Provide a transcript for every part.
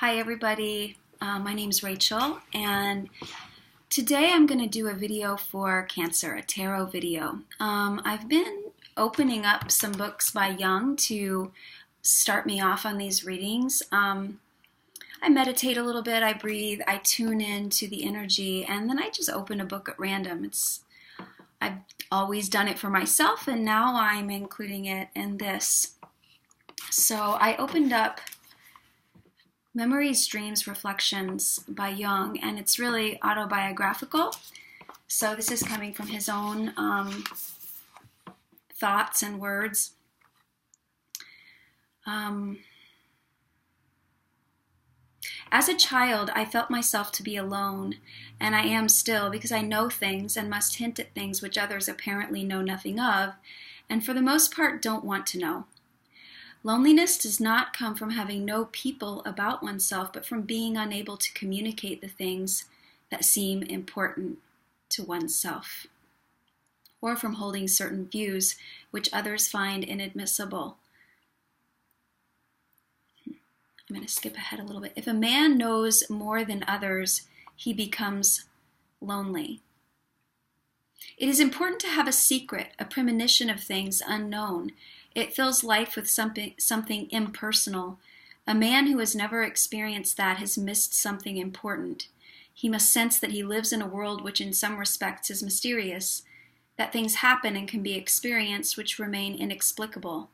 Hi everybody, my name's Rachel, and today I'm going to do a video for Cancer, a tarot video. I've been opening up some books by Jung to start me off on these readings. I meditate a little bit, I breathe, I tune in to the energy, and then I just open a book at random. I've always done it for myself, and now I'm including it in this. So I opened up Memories, Dreams, Reflections by Jung, and it's really autobiographical. So this is coming from his own thoughts and words. As a child, I felt myself to be alone, and I am still, because I know things and must hint at things which others apparently know nothing of, and for the most part don't want to know. Loneliness does not come from having no people about oneself, but from being unable to communicate the things that seem important to oneself, or from holding certain views which others find inadmissible. I'm going to skip ahead a little bit. If a man knows more than others, he becomes lonely. It is important to have a secret, a premonition of things unknown. It fills life with something impersonal. A man who has never experienced that has missed something important. He must sense that he lives in a world which in some respects is mysterious, that things happen and can be experienced which remain inexplicable,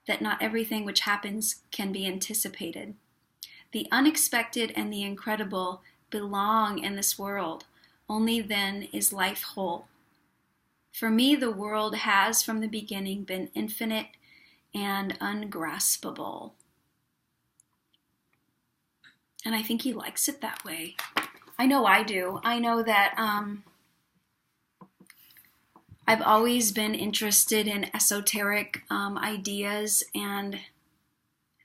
that not everything which happens can be anticipated. The unexpected and the incredible belong in this world. Only then is life whole. For me, the world has from the beginning been infinite and ungraspable. And I think he likes it that way. I know I do. I know that I've always been interested in esoteric ideas and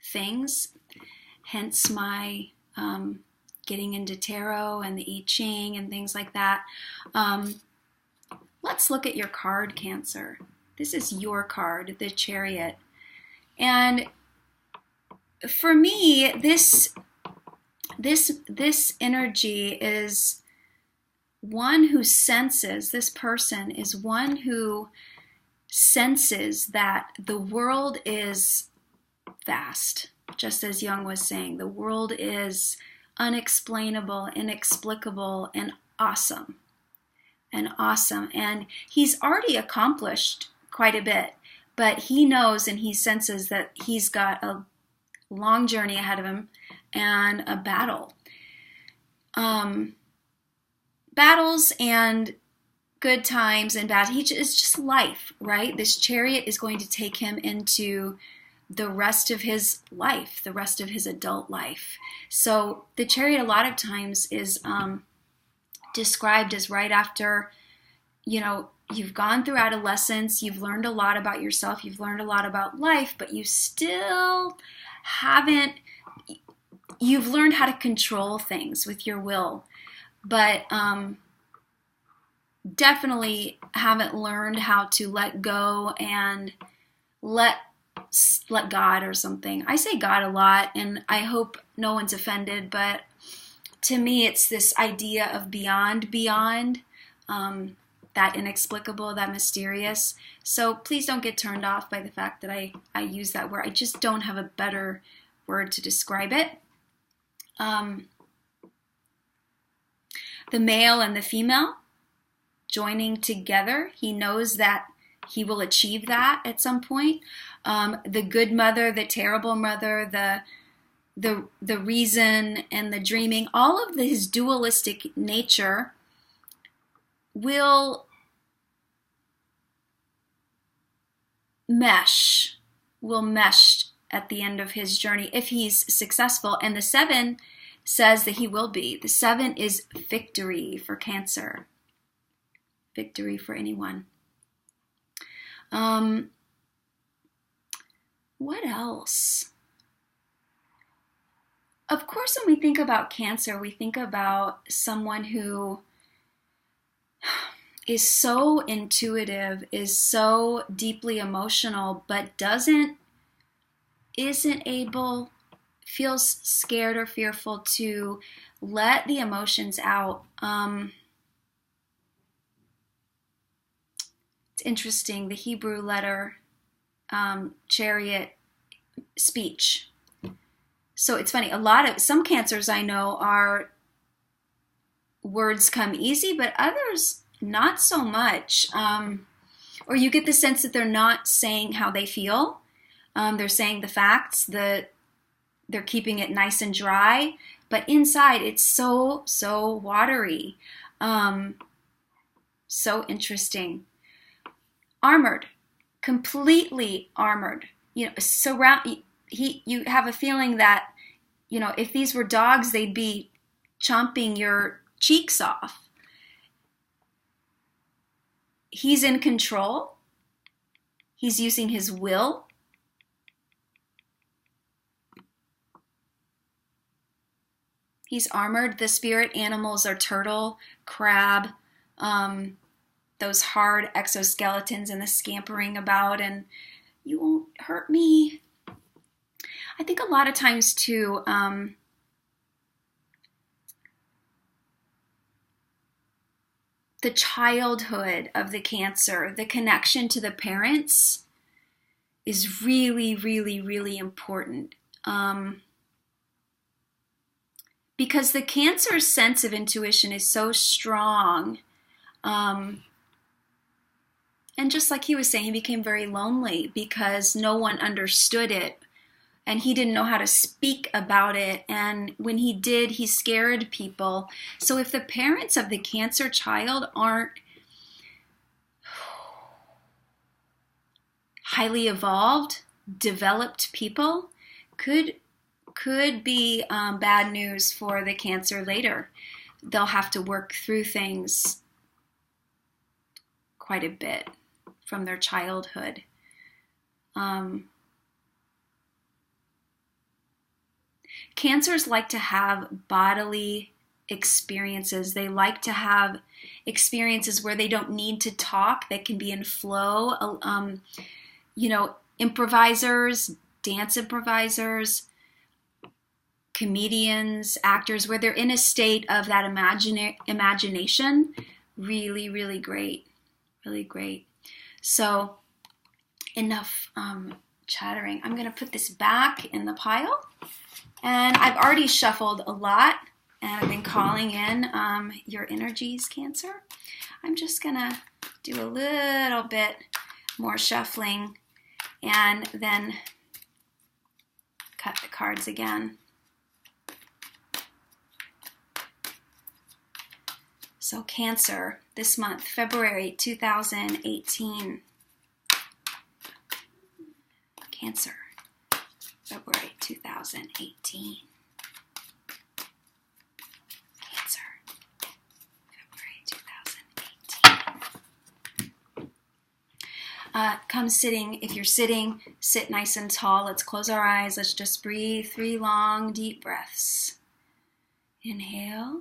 things, hence my getting into tarot and the I Ching and things like that. Let's look at your card, Cancer. This is your card, the Chariot. And for me, this energy is one who senses, this person is one who senses that the world is vast. Just as Jung was saying, the world is unexplainable, inexplicable, and awesome. And he's already accomplished quite a bit, but he knows and he senses that he's got a long journey ahead of him and a battle. Battles and good times and bad. It's just life, right? This Chariot is going to take him into the rest of his life, the rest of his adult life. So the Chariot a lot of times is described as right after, you've gone through adolescence, you've learned a lot about yourself, you've learned a lot about life, but you still you've learned how to control things with your will, but definitely haven't learned how to let go and let God or something. I say God a lot, and I hope no one's offended, but to me, it's this idea of beyond, that inexplicable, that mysterious. So please don't get turned off by the fact that I use that word. I just don't have a better word to describe it. The male and the female joining together. He knows that he will achieve that at some point. The good mother, the terrible mother, the reason and the dreaming, all of his dualistic nature will mesh at the end of his journey if he's successful. And the 7 says that he will be. The 7 is victory for Cancer. Victory for anyone. What else? Of course, when we think about Cancer, we think about someone who is so intuitive, is so deeply emotional, but isn't able feels scared or fearful, to let the emotions out. It's interesting, the Hebrew letter, chariot, speech. So it's funny, some cancers I know are words come easy, but others not so much. Or you get the sense that they're not saying how they feel. They're saying the facts, they're keeping it nice and dry, but inside it's so watery. So interesting. Armored, completely armored. You have a feeling that, if these were dogs, they'd be chomping your cheeks off. He's in control. He's using his will. He's armored. The spirit animals are turtle, crab, those hard exoskeletons and the scampering about, and you won't hurt me. I think a lot of times too, the childhood of the cancer, the connection to the parents is really, really, really important. Because the cancer's sense of intuition is so strong. And just like he was saying, he became very lonely because no one understood it. And he didn't know how to speak about it. And when he did, he scared people. So if the parents of the cancer child aren't highly evolved, developed people, could be bad news for the cancer later. They'll have to work through things quite a bit from their childhood. Cancers like to have bodily experiences. They like to have experiences where they don't need to talk. They can be in flow. Improvisers, dance improvisers, comedians, actors, where they're in a state of that imagination. Really, really great. Really great. So enough chattering. I'm going to put this back in the pile. And I've already shuffled a lot, and I've been calling in your energies, Cancer. I'm just going to do a little bit more shuffling and then cut the cards again. So Cancer, this month, February 2018. Cancer. February 2018. Cancer. February 2018. Come sitting. If you're sitting, sit nice and tall. Let's close our eyes. Let's just breathe 3 long, deep breaths. Inhale.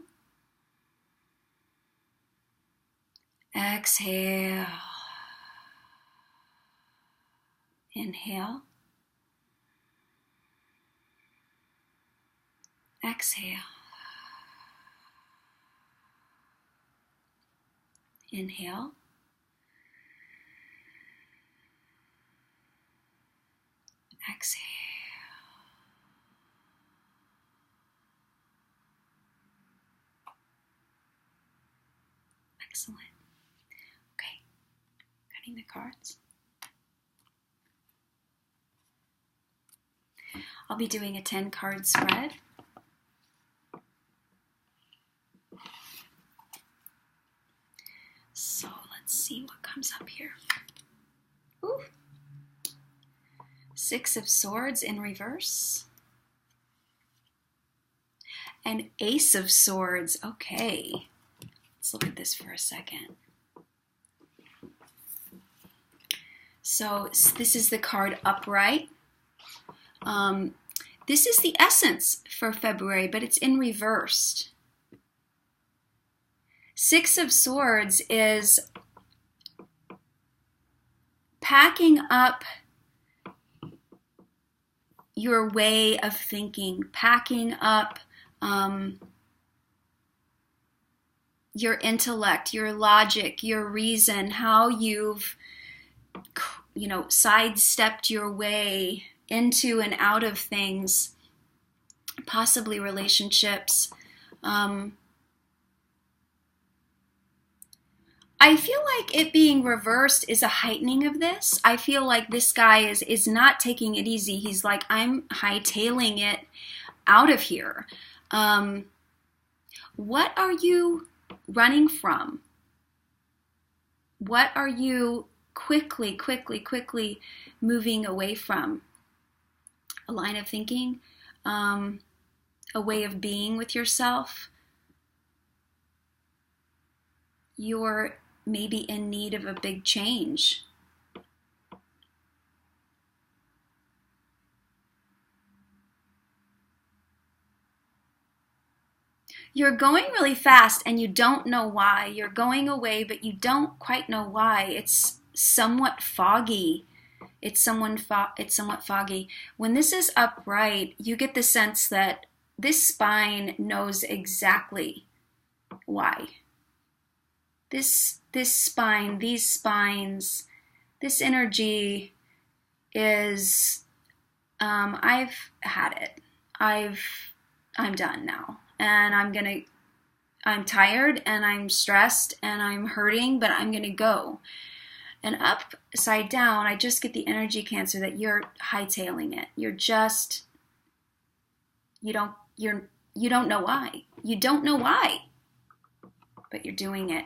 Exhale. Inhale. Exhale. Inhale. Exhale. Excellent. Okay. Cutting the cards. I'll be doing a 10-card spread. So let's see what comes up here. Ooh. 6 of Swords in reverse. And Ace of Swords. Okay. Let's look at this for a second. So this is the card upright. This is the essence for February, but it's in reversed. 6 of Swords is packing up your way of thinking, packing up your intellect, your logic, your reason, how you've, sidestepped your way into and out of things, possibly relationships. I feel like it being reversed is a heightening of this. I feel like this guy is not taking it easy. He's like, I'm hightailing it out of here. What are you running from? What are you quickly moving away from? A line of thinking, a way of being with yourself. You're maybe in need of a big change. You're going really fast and you don't know why. You're going away, but you don't quite know why. It's somewhat foggy. It's somewhat foggy. When this is upright, you get the sense that this spine knows exactly why. This spine, these spines, this energy is, I've had it. I'm done now. And I'm tired and I'm stressed and I'm hurting, but I'm going to go. And upside down, I just get the energy cancer that you're hightailing it. You're just, you don't know why. You don't know why, but you're doing it.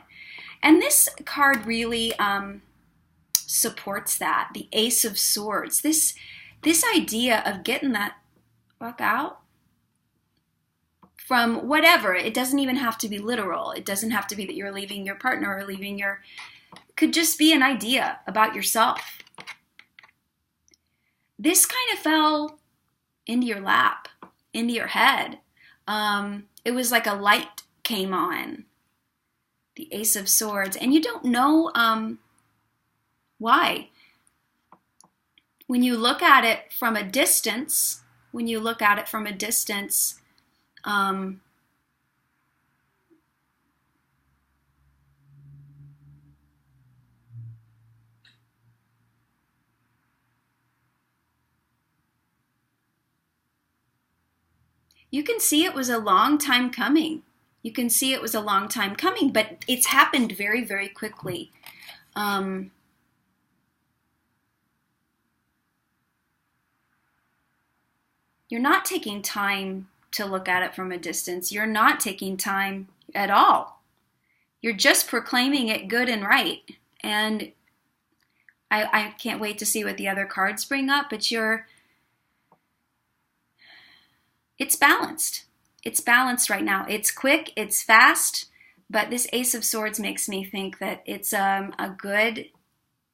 And this card really supports that. The Ace of Swords. This idea of getting that fuck out from whatever. It doesn't even have to be literal. It doesn't have to be that you're leaving your partner or leaving your... It could just be an idea about yourself. This kind of fell into your lap, into your head. It was like a light came on. The Ace of Swords. And you don't know why. When you look at it from a distance, you can see it was a long time coming. But it's happened very, very quickly. You're not taking time to look at it from a distance. You're not taking time at all. You're just proclaiming it good and right. And I can't wait to see what the other cards bring up, but it's balanced. It's balanced right now. It's quick, it's fast, but this Ace of Swords makes me think that it's a good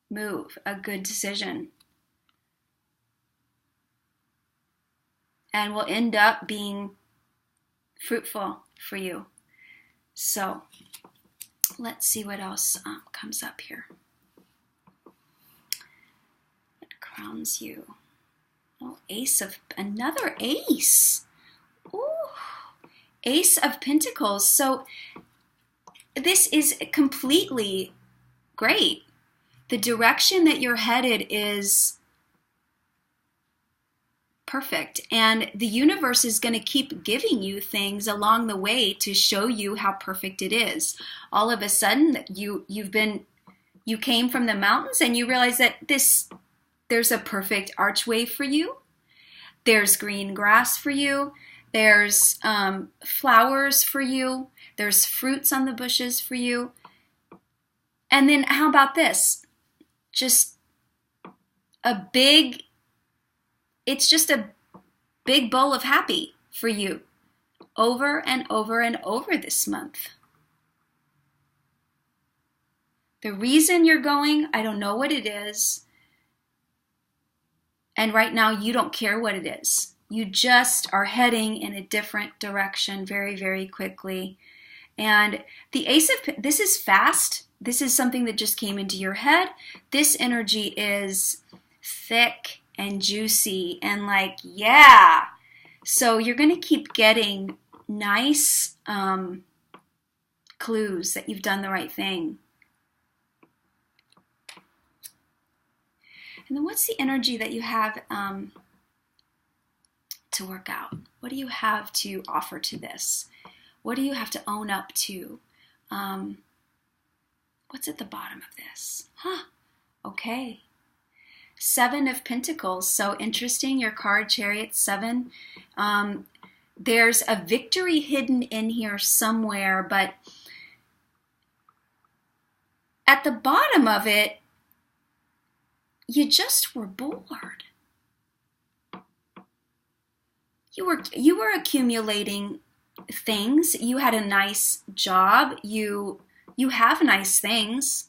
move, a good decision. And will end up being fruitful for you. So let's see what else comes up here. What crowns you? Oh, another ace. Ooh, Ace of Pentacles. So this is completely great. The direction that you're headed is perfect. And the universe is going to keep giving you things along the way to show you how perfect it is. All of a sudden, you came from the mountains and you realize that there's a perfect archway for you. There's green grass for you. There's flowers for you. There's fruits on the bushes for you. And then how about this? It's just a big bowl of happy for you over and over and over this month. The reason you're going, I don't know what it is. And right now you don't care what it is. You just are heading in a different direction very, very quickly. And the this is fast. This is something that just came into your head. This energy is thick and juicy and like, yeah. So you're going to keep getting nice clues that you've done the right thing. And then what's the energy that you have to work out? What do you have to offer to this? What do you have to own up to? What's at the bottom of this? Okay. 7 of Pentacles. So interesting, your card, Chariot 7. There's a victory hidden in here somewhere, but at the bottom of it, you just were bored. You were accumulating things. You had a nice job. You have nice things.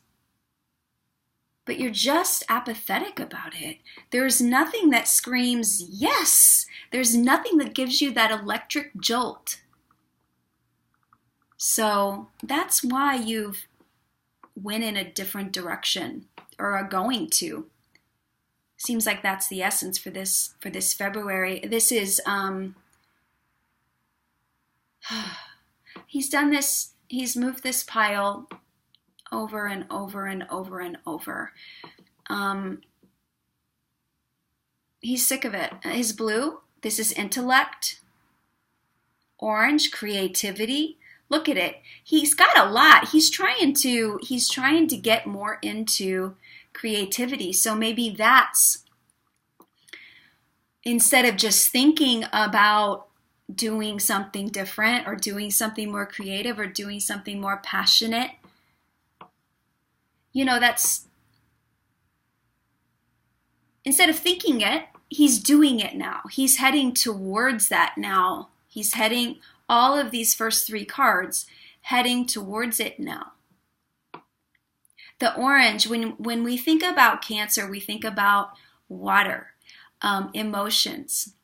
But you're just apathetic about it. There's nothing that screams yes. There's nothing that gives you that electric jolt. So that's why you've went in a different direction or are going to. Seems like that's the essence for this February. This is he's done this, he's moved this pile over and over and over and over. He's sick of it. His blue, this is intellect. Orange, creativity. Look at it. He's got a lot. He's trying to get more into creativity. So maybe that's, instead of just thinking about doing something different or doing something more creative or doing something more passionate, that's, instead of thinking it, he's doing it now. He's heading towards that now. He's heading, all of these first 3 cards, heading towards it now. The orange, when we think about Cancer, we think about water, emotions,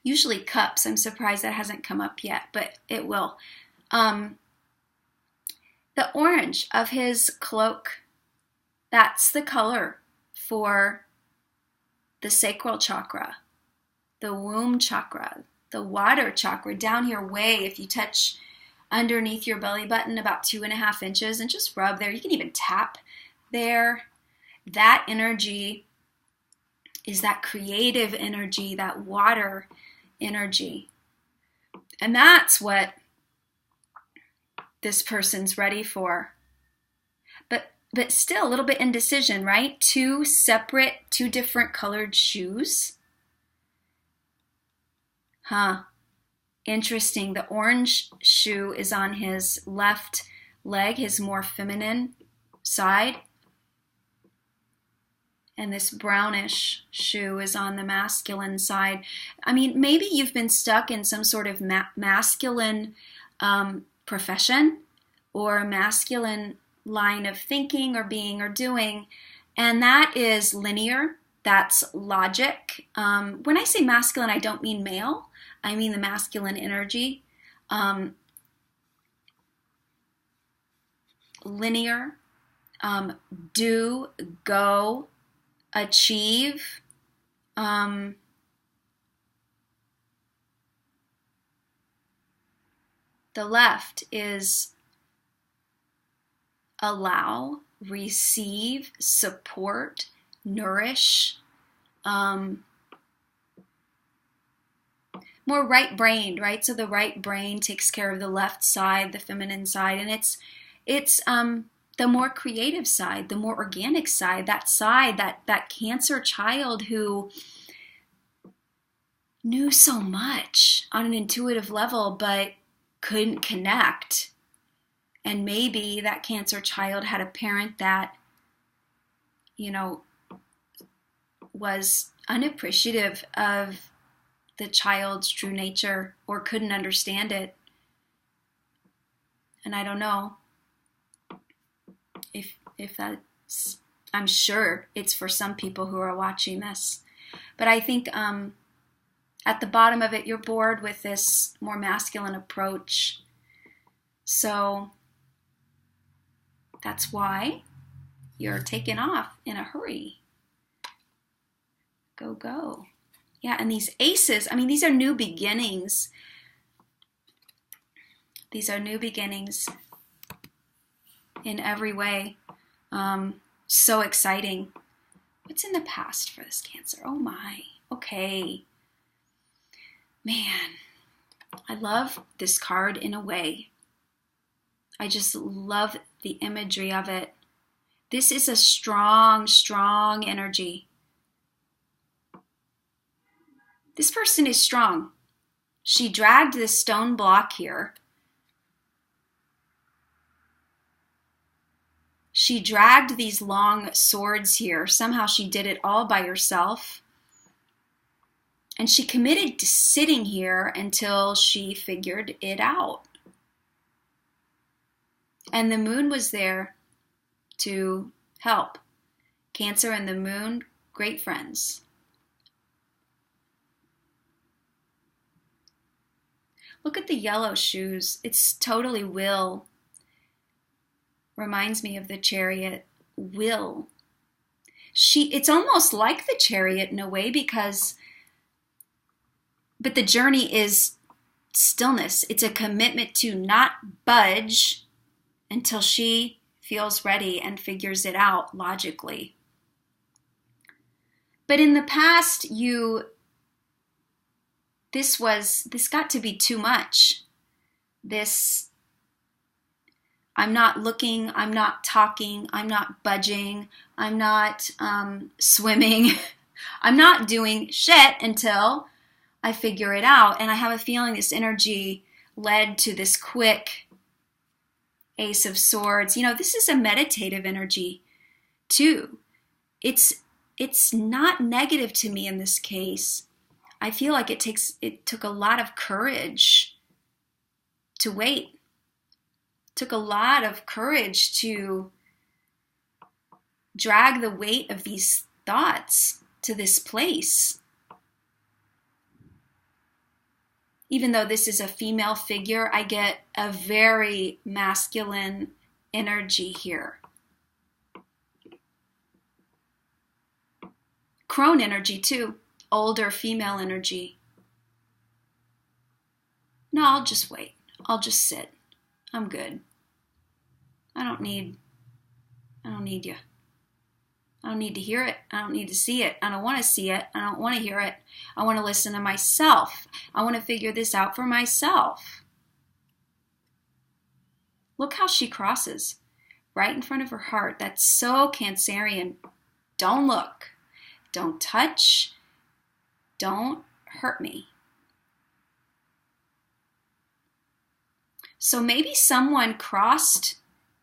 usually cups. I'm surprised that hasn't come up yet, but it will. The orange of his cloak, that's the color for the sacral chakra, the womb chakra, the water chakra down here way, if you touch underneath your belly button about 2.5 inches and just rub there. You can even tap there. That energy is that creative energy, that water energy. And that's what this person's ready for. But still a little bit indecision, right? 2 different colored shoes. Interesting. The orange shoe is on his left leg, his more feminine side. And this brownish shoe is on the masculine side. I mean, maybe you've been stuck in some sort of masculine profession or a masculine line of thinking or being or doing, and that is linear. That's logic. When I say masculine, I don't mean male. I mean the masculine energy. Linear. Do, go, achieve. The left is allow, receive, support, nourish. More right-brained, right? So the right brain takes care of the left side, the feminine side, and it's the more creative side, the more organic side, that Cancer child who knew so much on an intuitive level but couldn't connect. And maybe that Cancer child had a parent that, was unappreciative of the child's true nature or couldn't understand it. And I don't know if that's, I'm sure it's for some people who are watching this. But I think at the bottom of it, you're bored with this more masculine approach. So that's why you're taken off in a hurry. Go, go. Yeah, and these aces, I mean, these are new beginnings. These are new beginnings in every way. So exciting. What's in the past for this Cancer? Oh my. Okay. Man, I love this card in a way. I just love the imagery of it. This is a strong, strong energy. This person is strong. She dragged this stone block here. She dragged these long swords here. Somehow she did it all by herself. And she committed to sitting here until she figured it out. And the moon was there to help. Cancer and the moon, great friends. Look at the yellow shoes. It's totally will. Reminds me of the Chariot. Will. It's almost like the Chariot in a way but the journey is stillness. It's a commitment to not budge until she feels ready and figures it out logically. But in the past, this got to be too much. I'm not looking, I'm not talking, I'm not budging, I'm not swimming. I'm not doing shit until I figure it out. And I have a feeling this energy led to this quick Ace of Swords. This is a meditative energy too. It's not negative to me in this case. I feel like it took a lot of courage to wait. It took a lot of courage to drag the weight of these thoughts to this place. Even though this is a female figure, I get a very masculine energy here. Crone energy too, older female energy. No, I'll just wait. I'll just sit. I'm good. I don't need you. I don't need to hear it. I don't need to see it. I don't want to see it. I don't want to hear it. I want to listen to myself. I want to figure this out for myself. Look how she crosses right in front of her heart. That's so Cancerian. Don't look. Don't touch. Don't hurt me. So maybe someone crossed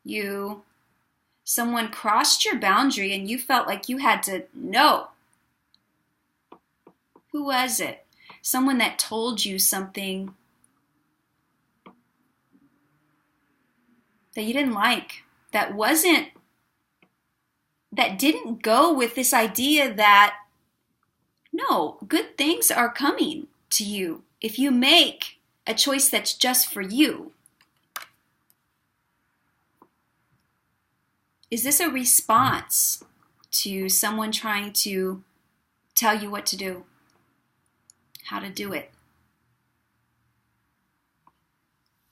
you. Someone crossed your boundary and you felt like you had to know. Who was it? Someone that told you something that you didn't like, that didn't go with this idea that, no, good things are coming to you if you make a choice that's just for you. Is this a response to someone trying to tell you what to do, how to do it?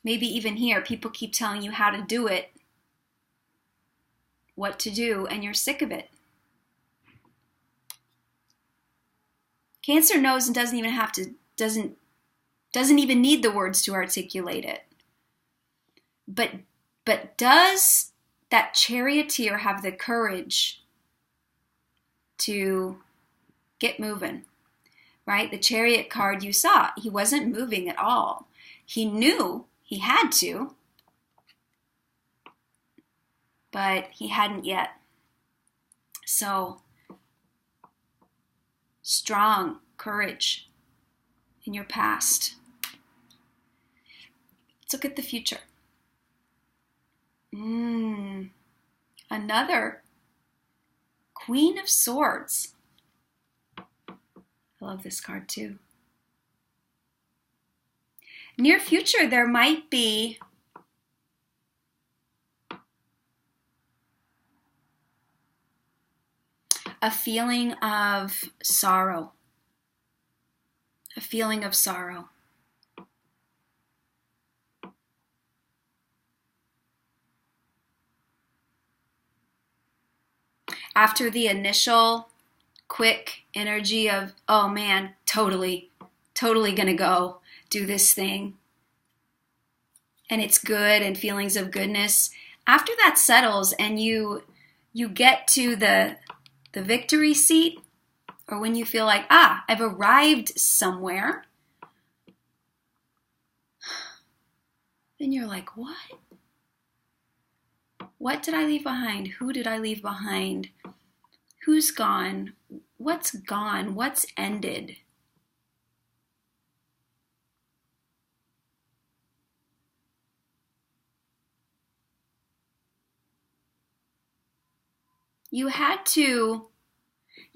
Maybe even here, people keep telling you how to do it, what to do, and you're sick of it. Cancer knows and doesn't even need the words to articulate it. But does that charioteer have the courage to get moving, right? The Chariot card you saw, he wasn't moving at all. He knew he had to, but he hadn't yet. So, strong courage in your past. Let's look at the future. Another Queen of Swords. I love this card too. Near future, there might be a feeling of sorrow. A feeling of sorrow. After the initial quick energy of, oh man, totally gonna go do this thing, and it's good, and feelings of goodness, after that settles and you get to the victory seat, or when you feel like, I've arrived somewhere, then you're like, what did I leave behind? Who did I leave behind? Who's gone? What's gone? What's ended? You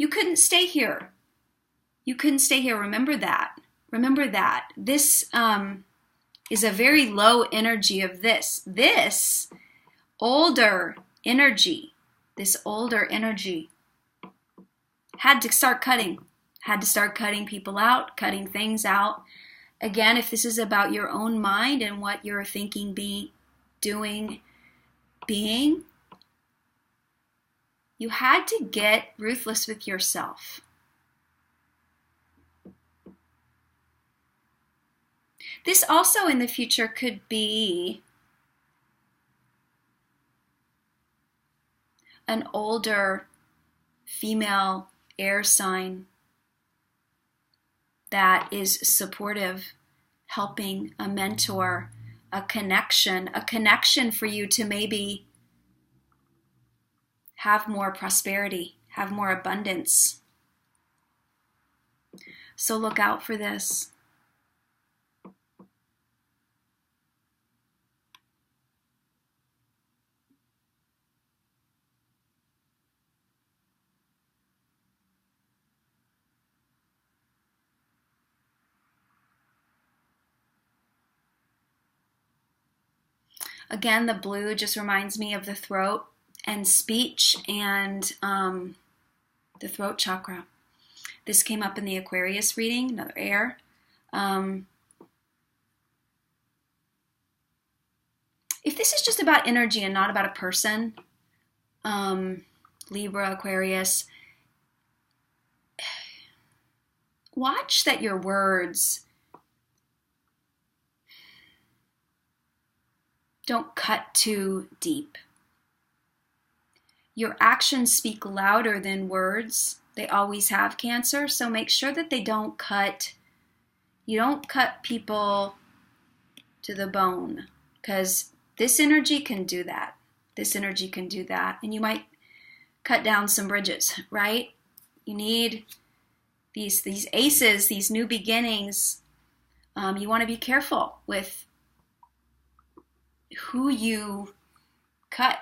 couldn't stay here. You couldn't stay here. Remember that. This is a very low energy of this. This older energy had to start cutting people out, cutting things out. Again, if this is about your own mind and what you're thinking, doing, being, you had to get ruthless with yourself. This also in the future could be an older female air sign that is supportive, helping, a mentor, a connection for you to maybe have more prosperity, have more abundance. So look out for this. Again, the blue just reminds me of the throat and speech and the throat chakra. This came up in the Aquarius reading, another air. If this is just about energy and not about a person, Libra, Aquarius, watch that your words don't cut too deep. Your actions speak louder than words. They always have, Cancer, so make sure that you don't cut people to the bone, because this energy can do that. And you might cut down some bridges, right? You need these aces, these new beginnings. You want to be careful with who you cut.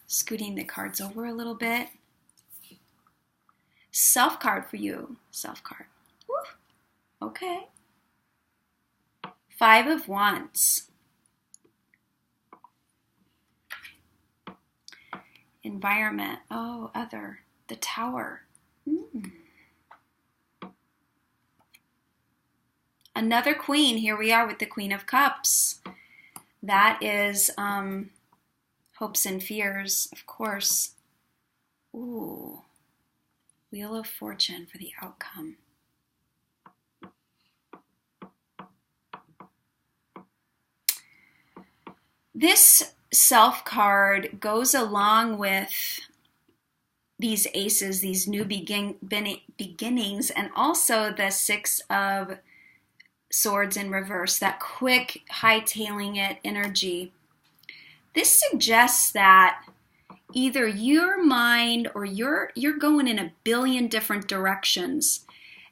Scooting the cards over a little bit. Self card for you. Self card. Woo. Okay. 5 of Wands. Environment. Oh, other. The Tower. Another Queen. Here we are with the Queen of Cups. That is hopes and fears, of course. Ooh. Wheel of Fortune for the outcome. This self card goes along with these aces, these new beginnings, and also the 6 of Swords in reverse, that quick hightailing it energy. This suggests that either your mind or you're going in a billion different directions.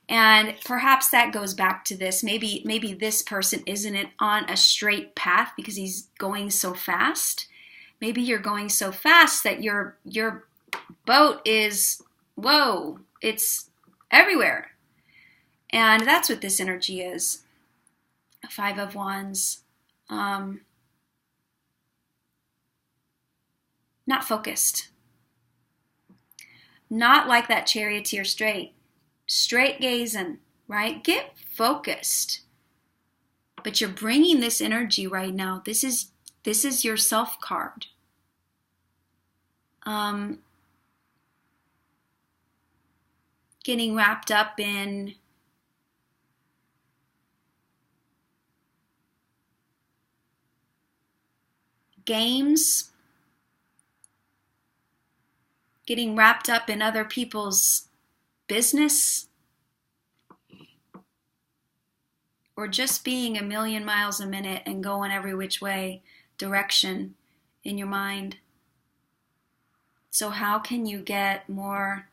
And perhaps that goes back to this. Maybe this person isn't on a straight path because he's going so fast. Maybe you're going so fast that your boat is, whoa, it's everywhere. And that's what this energy is. 5 of Wands. not focused. Not like that charioteer straight gazing, right? Get focused. But you're bringing this energy right now. This is your self card. Getting wrapped up in games, getting wrapped up in other people's business, or just being a million miles a minute and going every which way direction in your mind. So how can you get more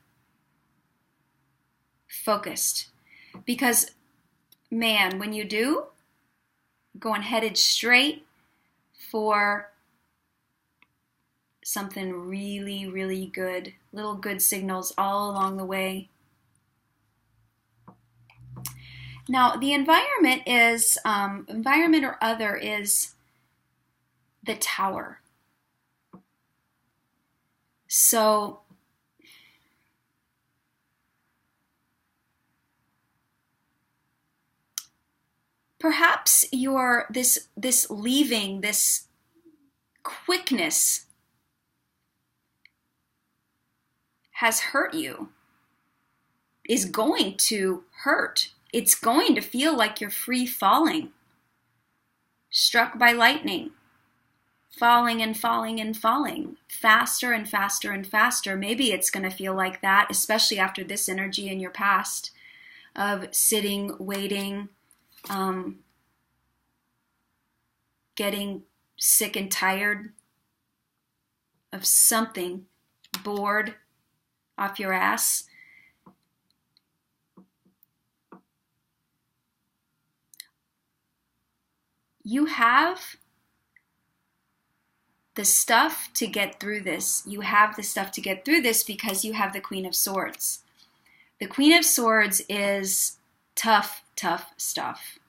focused? Because, man, when you do, going headed straight for something really, really good. Little good signals all along the way. Now, the environment or other is the Tower. So perhaps this leaving, this quickness has hurt you, is going to hurt. It's going to feel like you're free falling, struck by lightning, falling and falling and falling, faster and faster and faster. Maybe it's going to feel like that, especially after this energy in your past of sitting, waiting, getting sick and tired of something, bored, off your ass. You have the stuff to get through this. You have the stuff to get through this because you have the Queen of Swords. The Queen of Swords is tough, tough stuff.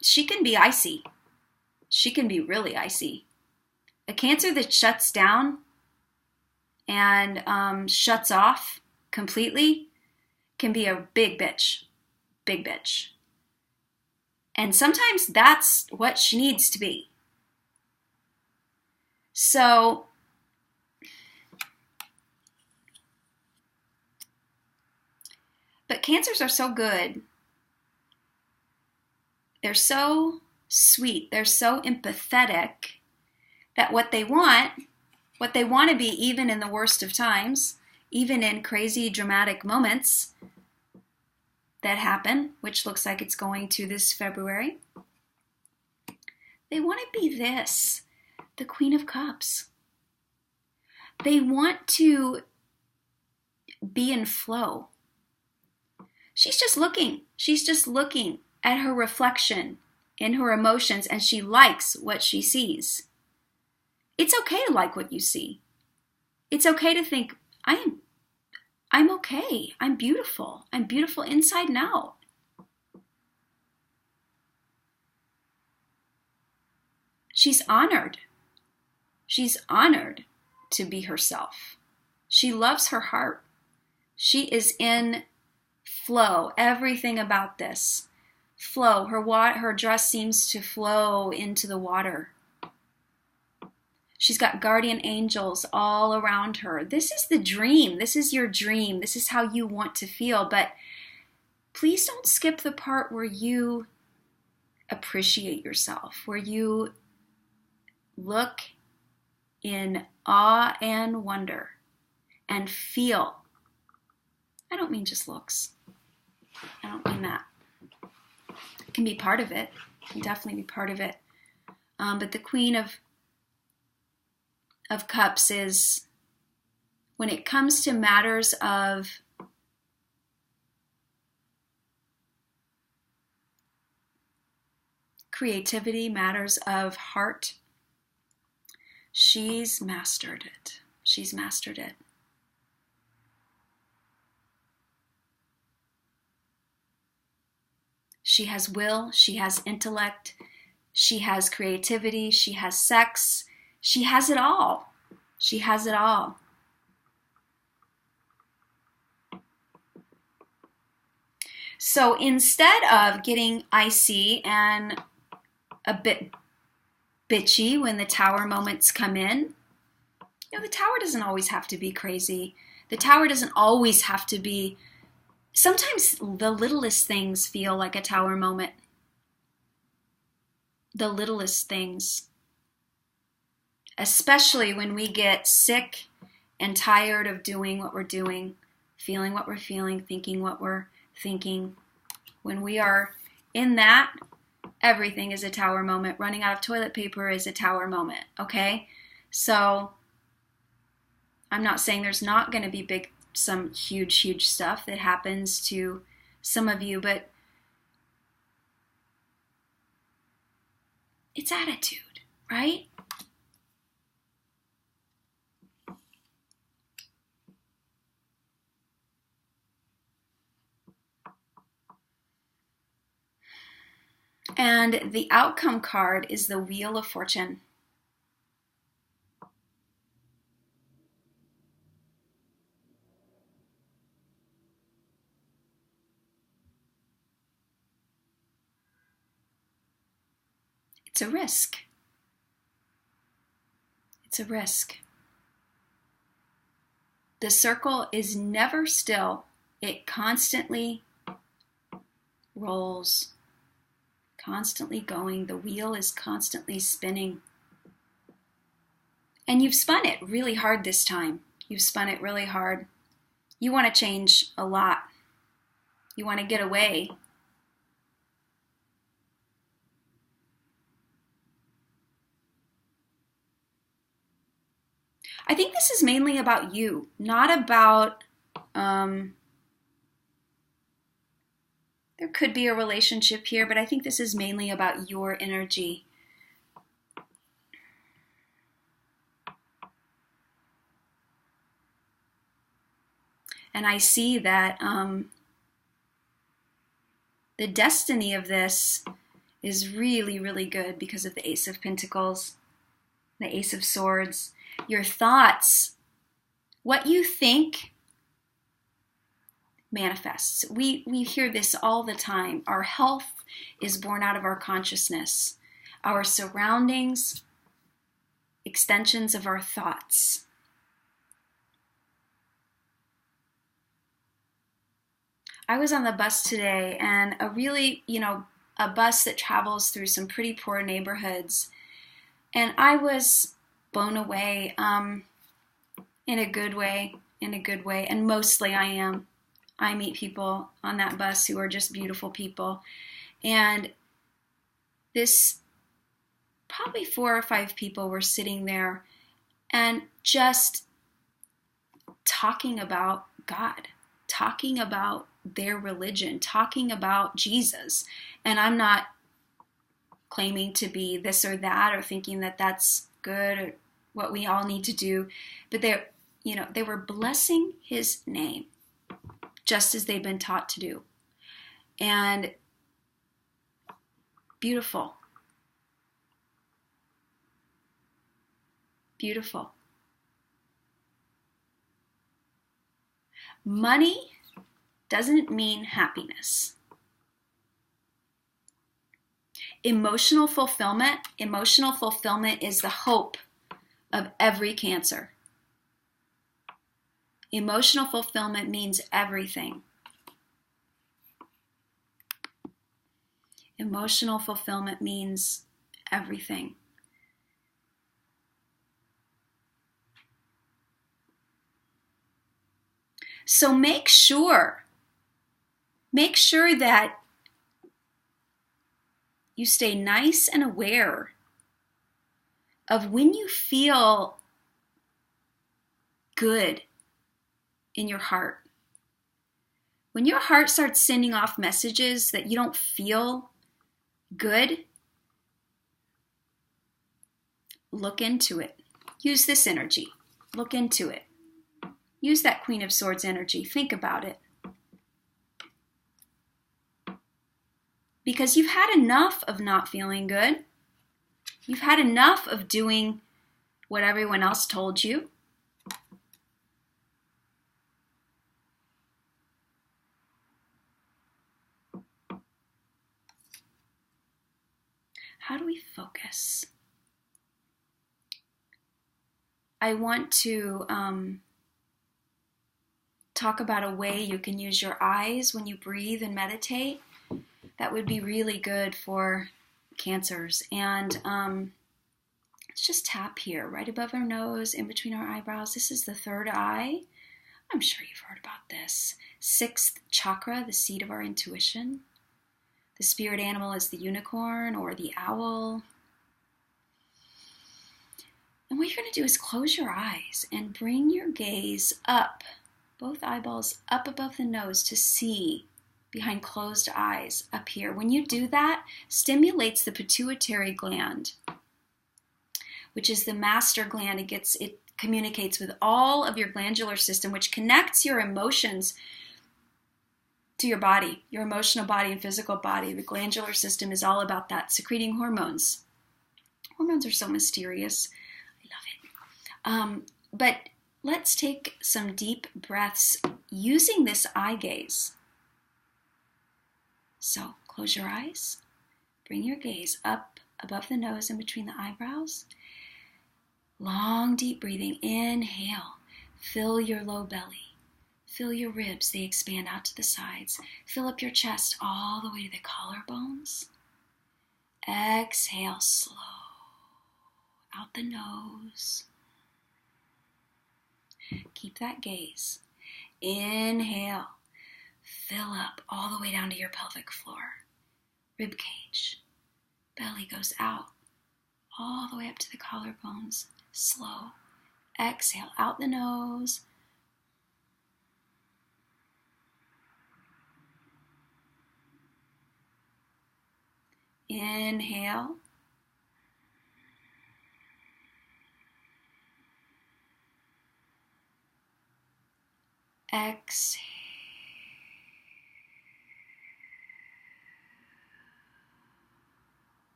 She can be icy. She can be really icy. A Cancer that shuts down and shuts off completely can be a big bitch. Big bitch. And sometimes that's what she needs to be. So, but Cancers are so good. They're so sweet. They're so empathetic that what they want to be, even in the worst of times, even in crazy dramatic moments that happen, which looks like it's going to this February, they want to be this, the Queen of Cups. They want to be in flow. She's just looking at her reflection in her emotions, and she likes what she sees. It's okay to like what you see. It's okay to think, I'm okay. I'm beautiful. I'm beautiful inside and out. She's honored. She's honored to be herself. She loves her heart. She is in flow. Everything about this. Flow. Her dress seems to flow into the water. She's got guardian angels all around her. This is the dream. This is your dream. This is how you want to feel. But please don't skip the part where you appreciate yourself, where you look in awe and wonder and feel. I don't mean just looks. I don't mean that. It can be part of it. It can definitely be part of it. But the Queen of Cups is, when it comes to matters of creativity, matters of heart, she's mastered it. She's mastered it. She has will, she has intellect, She has creativity. She has sex. She has it all. She has it all. So instead of getting icy and a bit bitchy when the tower moments come in, the tower doesn't always have to be crazy. The tower doesn't always have to be. Sometimes the littlest things feel like a tower moment. The littlest things. Especially when we get sick and tired of doing what we're doing, feeling what we're feeling, thinking what we're thinking. When we are in that, everything is a tower moment. Running out of toilet paper is a tower moment, okay? So I'm not saying there's not going to be some huge stuff that happens to some of you, but it's attitude, right? And the outcome card is the Wheel of Fortune. It's a risk. It's a risk. The circle is never still. It constantly rolls, constantly going. The wheel is constantly spinning. And you've spun it really hard this time. You've spun it really hard. You want to change a lot. You want to get away. I think this is mainly about you, not about, there could be a relationship here, but I think this is mainly about your energy. And I see that the destiny of this is really, really good because of the Ace of Pentacles, the Ace of Swords. Your thoughts, what you think manifests. We hear this all the time. Our health is born out of our consciousness. Our surroundings, extensions of our thoughts. I was on the bus today, and a bus that travels through some pretty poor neighborhoods, and I was blown away, in a good way, and mostly I am. I meet people on that bus who are just beautiful people, and this, probably 4 or 5 people were sitting there and just talking about God, talking about their religion, talking about Jesus. And I'm not claiming to be this or that or thinking that that's good or what we all need to do, but they were blessing his name just as they've been taught to do. And beautiful. Beautiful. Money doesn't mean happiness. Emotional fulfillment is the hope of every Cancer. Emotional fulfillment means everything. Emotional fulfillment means everything. So make sure that you stay nice and aware of when you feel good in your heart. When your heart starts sending off messages that you don't feel good, look into it. Use this energy. Look into it. Use that Queen of Swords energy. Think about it. Because you've had enough of not feeling good. You've had enough of doing what everyone else told you. How do we focus? I want to talk about a way you can use your eyes when you breathe and meditate. That would be really good for cancers. And let's just tap here, right above our nose, in between our eyebrows. This is the third eye. I'm sure you've heard about this. Sixth chakra, the seat of our intuition. The spirit animal is the unicorn or the owl. And what you're going to do is close your eyes and bring your gaze up, both eyeballs up above the nose to see behind closed eyes up here. When you do that, stimulates the pituitary gland, which is the master gland. It communicates with all of your glandular system, which connects your emotions to your body, your emotional body and physical body. The glandular system is all about that, secreting hormones. Hormones are so mysterious. I love it. But let's take some deep breaths using this eye gaze. So close your eyes. Bring your gaze up above the nose and between the eyebrows. Long, deep breathing. Inhale. Fill your low belly. Fill your ribs. They expand out to the sides. Fill up your chest all the way to the collarbones. Exhale slow. Out the nose. Keep that gaze. Inhale. Fill up all the way down to your pelvic floor. Rib cage. Belly goes out all the way up to the collarbones. Slow. Exhale out the nose. Inhale. Exhale.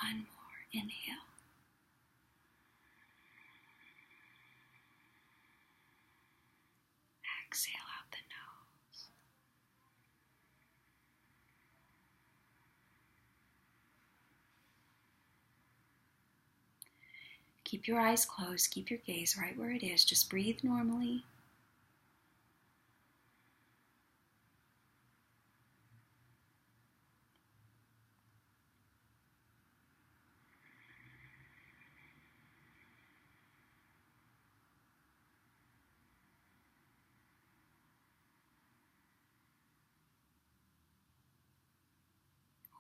One more. Inhale. Exhale out the nose. Keep your eyes closed. Keep your gaze right where it is. Just breathe normally.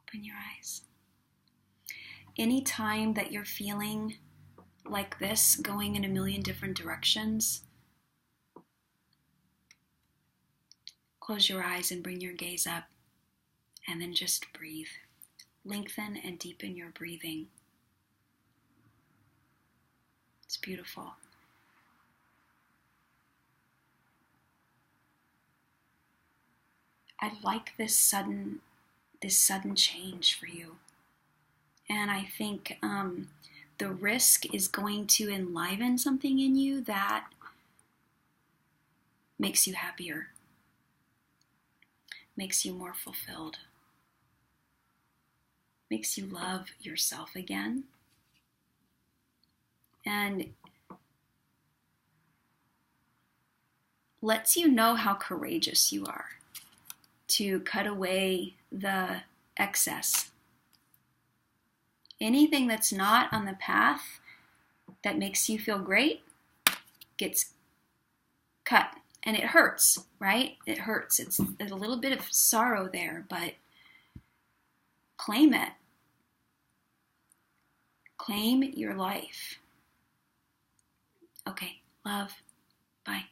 Open your eyes. Anytime that you're feeling like this, going in a million different directions, close your eyes and bring your gaze up, and then just breathe. Lengthen and deepen your breathing. It's beautiful. I like this sudden change for you. And I think the risk is going to enliven something in you that makes you happier, makes you more fulfilled, makes you love yourself again, and lets you know how courageous you are to cut away the excess. Anything that's not on the path that makes you feel great gets cut. And it hurts, right? It hurts. There's a little bit of sorrow there, but claim it. Claim your life. Okay, love. Bye.